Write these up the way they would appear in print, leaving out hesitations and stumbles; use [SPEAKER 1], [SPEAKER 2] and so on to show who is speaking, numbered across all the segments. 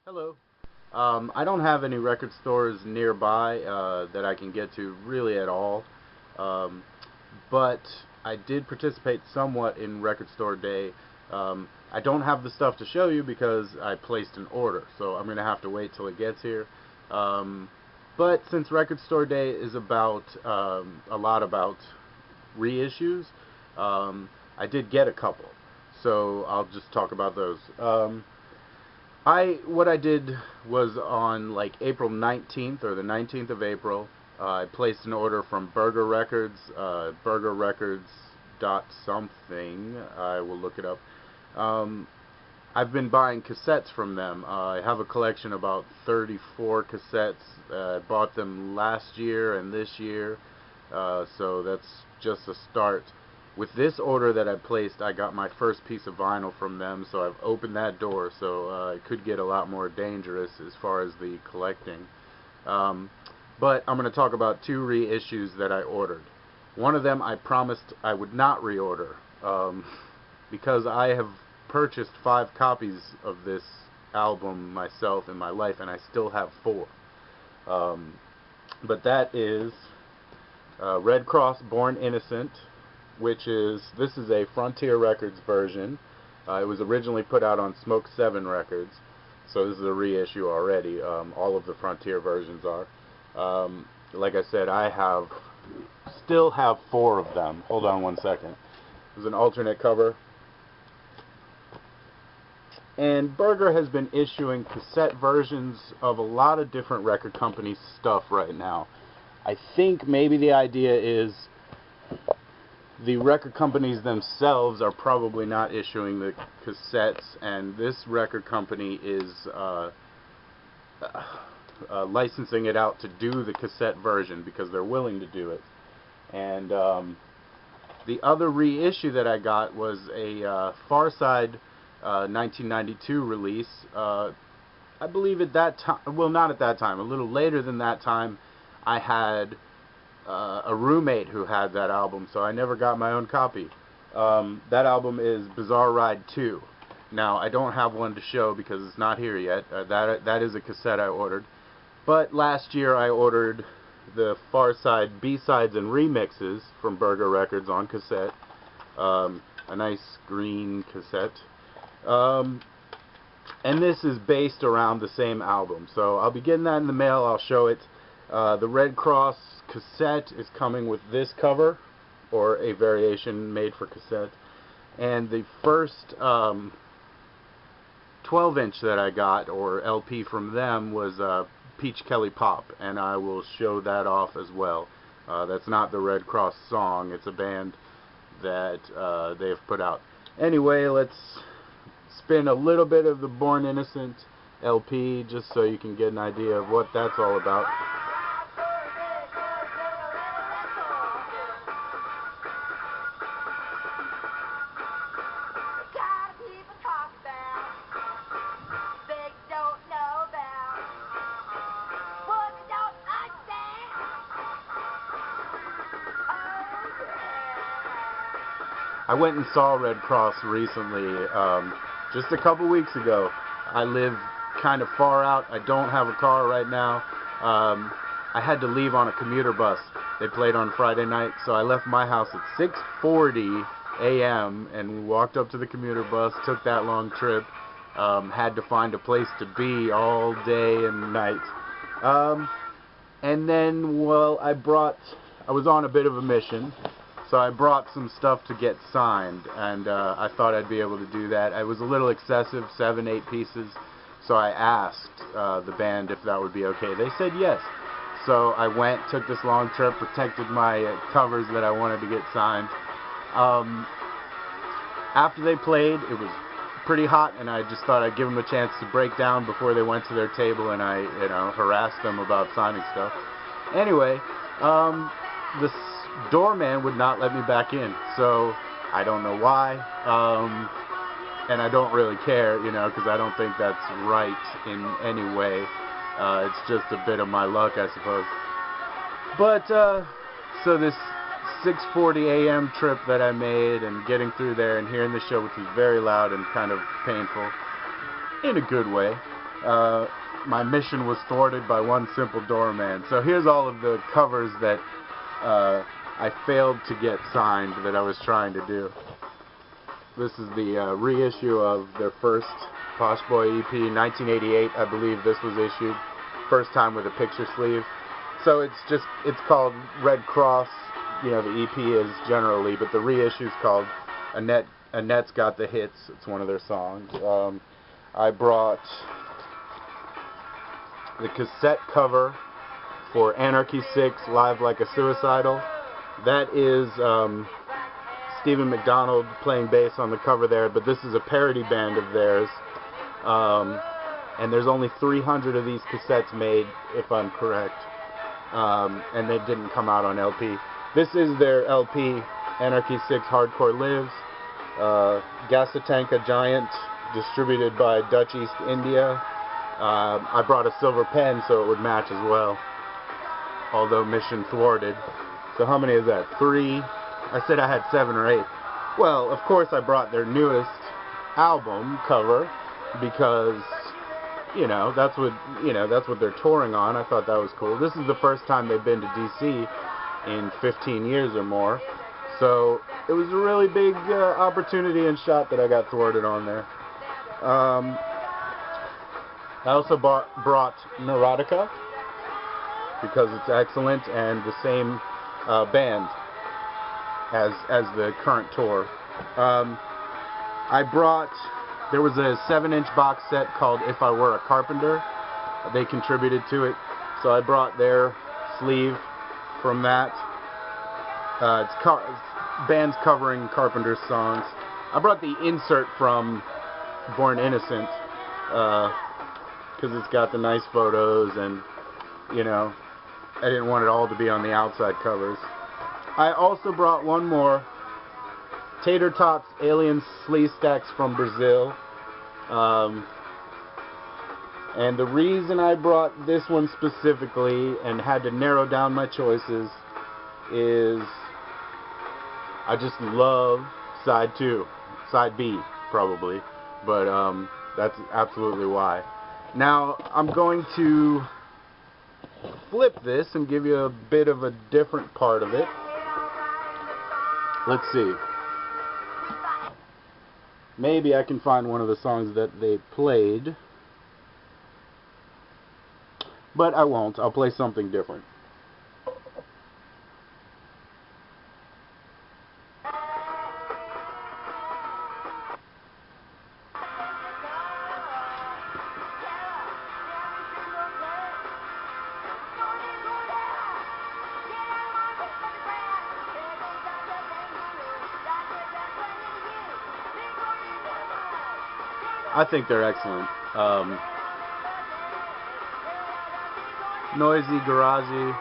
[SPEAKER 1] Hello. I don't have any record stores nearby that I can get to really at all, um, but I did participate somewhat in Record Store Day. I don't have the stuff to show you because I placed an order, so I'm going to have to wait till it gets here. Um, but since Record Store Day is about a lot about reissues, I did get a couple, so I'll just talk about those. What I did was on like April 19th or the 19th of April, I placed an order from Burger Records, Burger Records dot something. I will look it up. Um, I've been buying cassettes from them. I have a collection of about 34 cassettes. I bought them last year and this year, so that's just a start. With this order that I placed, I got my first piece of vinyl from them, so I've opened that door, so it could get a lot more dangerous as far as the collecting. But I'm going to talk about two reissues that I ordered. One of them I promised I would not reorder, because I have purchased 5 copies of this album myself in my life, and I still have 4. But that is Red Cross Born Innocent, this is a Frontier Records version. It was originally put out on Smoke 7 Records, so this is a reissue already. All of the Frontier versions are. Like I said, still have 4 of them. Hold on one second. There's an alternate cover. And Burger has been issuing cassette versions of a lot of different record companies' stuff right now. I think maybe the idea is the record companies themselves are probably not issuing the cassettes, and this record company is licensing it out to do the cassette version because they're willing to do it. And the other reissue that I got was a Far Side 1992 release. I believe at that time, well, not at that time, a little later than that time, I had a roommate who had that album, so I never got my own copy. That album is Bizarre Ride 2. Now, I don't have one to show because it's not here yet. That is a cassette I ordered. But last year I ordered the Far Side B-sides and remixes from Burger Records on cassette. A nice green cassette. And this is based around the same album. So I'll be getting that in the mail. I'll show it. The Red Cross cassette is coming with this cover, or a variation made for cassette. And the first 12-inch that I got, or LP from them, was Peach Kelly Pop, and I will show that off as well. That's not the Red Cross song, it's a band that they've put out. Anyway, let's spin a little bit of the Born Innocent LP just so you can get an idea of what that's all about. I went and saw Red Cross recently, just a couple weeks ago. I live kind of far out. I don't have a car right now. I had to leave on a commuter bus. They played on Friday night, so I left my house at 6:40 a.m. and walked up to the commuter bus, took that long trip, had to find a place to be all day and night. And then, well, I was on a bit of a mission. So I brought some stuff to get signed, and I thought I'd be able to do that. It was a little excessive, 7, 8 pieces, so I asked the band if that would be okay. They said yes. So I went, took this long trip, protected my covers that I wanted to get signed. After they played, it was pretty hot, and I just thought I'd give them a chance to break down before they went to their table, and I, harassed them about signing stuff. Anyway, the doorman would not let me back in, so I don't know why, and I don't really care, because I don't think that's right in any way. It's just a bit of my luck, I suppose. But so this 6:40 a.m. trip that I made, and getting through there and hearing the show, which was very loud and kind of painful in a good way, my mission was thwarted by one simple doorman. So here's all of the covers that I failed to get signed that I was trying to do. This is the reissue of their first Posh Boy EP, 1988, I believe this was issued. First time with a picture sleeve. So it's called Red Cross, you know, the EP is generally, but the reissue is called Annette's Got the Hits. It's one of their songs. I brought the cassette cover for Anarchy 6, Live Like a Suicidal. That is Stephen McDonald playing bass on the cover there, but this is a parody band of theirs. And there's only 300 of these cassettes made, if I'm correct. And they didn't come out on LP. This is their LP, Anarchy 6 Hardcore Lives. Gasatanka Giant, distributed by Dutch East India. I brought a silver pen so it would match as well, although mission thwarted. So how many is that? 3? I said I had 7 or 8. Well, of course I brought their newest album cover because, you know, that's what they're touring on. I thought that was cool. This is the first time they've been to DC in 15 years or more. So it was a really big opportunity and shot that I got thwarted on there. I also brought Neurotica because it's excellent and the same band as the current tour. There was a 7-inch box set called If I Were a Carpenter. They contributed to it, so I brought their sleeve from that. It's bands covering Carpenter's songs. I brought the insert from Born Innocent because it's got the nice photos, and you know, I didn't want it all to be on the outside covers. I also brought one more, Tater Tots Alien Slee Stacks from Brazil. And the reason I brought this one specifically and had to narrow down my choices is I just love side 2, side B probably, but that's absolutely why. Now I'm going to flip this and give you a bit of a different part of it. Let's see. Maybe I can find one of the songs that they played, but I won't. I'll play something different. I think they're excellent. Noisy, garagey,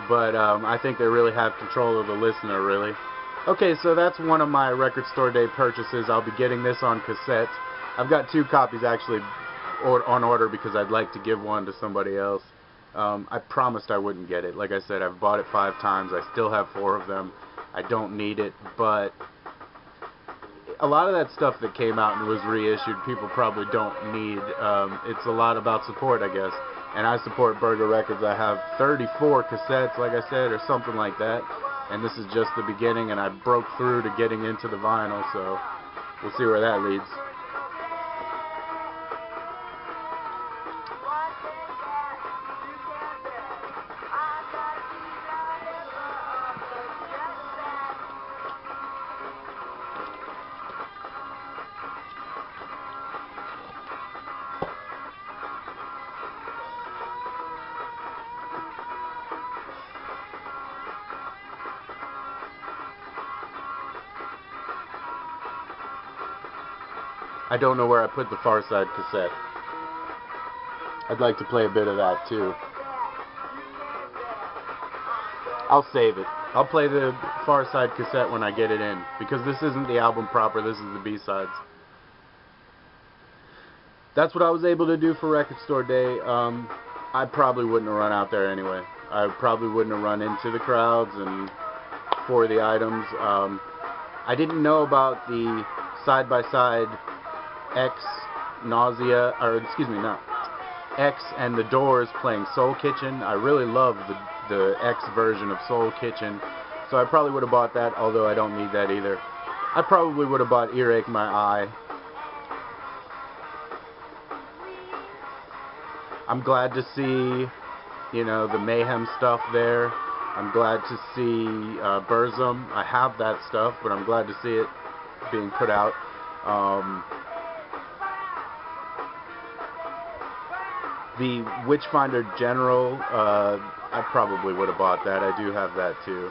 [SPEAKER 1] but I think they really have control of the listener, really. Okay, so that's one of my record store day purchases. I'll be getting this on cassette. I've got 2 copies actually on order because I'd like to give one to somebody else. I promised I wouldn't get it. Like I said, I've bought it 5 times. I still have 4 of them. I don't need it, but a lot of that stuff that came out and was reissued, people probably don't need. It's a lot about support, I guess. And I support Burger Records. I have 34 cassettes, like I said, or something like that. And this is just the beginning, and I broke through to getting into the vinyl, so we'll see where that leads. I don't know where I put the Far Side cassette. I'd like to play a bit of that too. I'll save it. I'll play the Far Side cassette when I get it in, because this isn't the album proper, this is the B-sides. That's what I was able to do for Record Store Day. I probably wouldn't have run out there anyway. I probably wouldn't have run into the crowds and for the items. I didn't know about the side-by-side X Nausea, or excuse me, not X and the Doors playing Soul Kitchen. I really love the X version of Soul Kitchen, so I probably would have bought that, although I don't need that either. I probably would have bought Earache My Eye. I'm glad to see, you know, the Mayhem stuff there. I'm glad to see Burzum. I have that stuff, but I'm glad to see it being put out. The Witchfinder General, I probably would have bought that. I do have that too.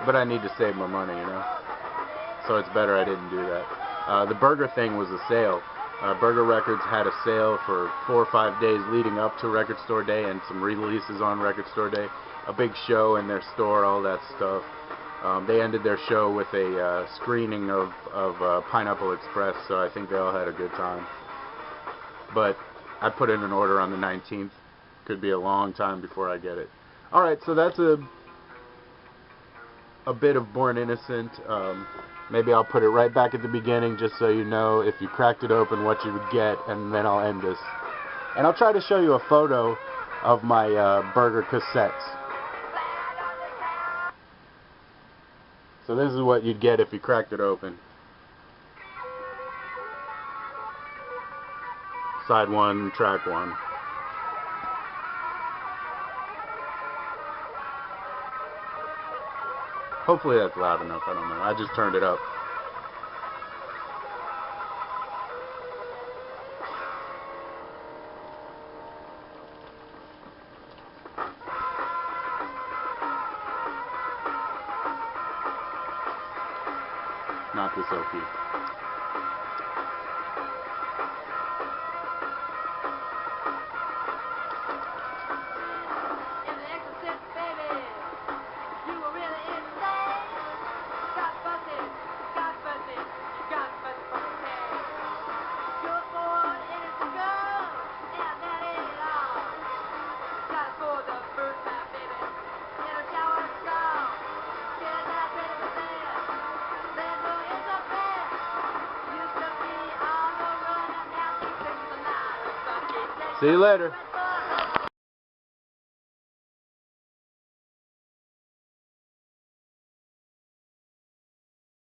[SPEAKER 1] But I need to save my money, you know. So it's better I didn't do that. The Burger thing was a sale. Burger Records had a sale for 4 or 5 days leading up to Record Store Day, and some releases on Record Store Day. A big show in their store, all that stuff. They ended their show with a screening of Pineapple Express, so I think they all had a good time. But I put in an order on the 19th. Could be a long time before I get it. Alright, so that's a bit of Born Innocent. Maybe I'll put it right back at the beginning just so you know if you cracked it open what you would get, and then I'll end this. And I'll try to show you a photo of my Burger cassettes. So this is what you'd get if you cracked it open. Side 1, track 1. Hopefully that's loud enough, I don't know. I just turned it up. Not this LP. See you later.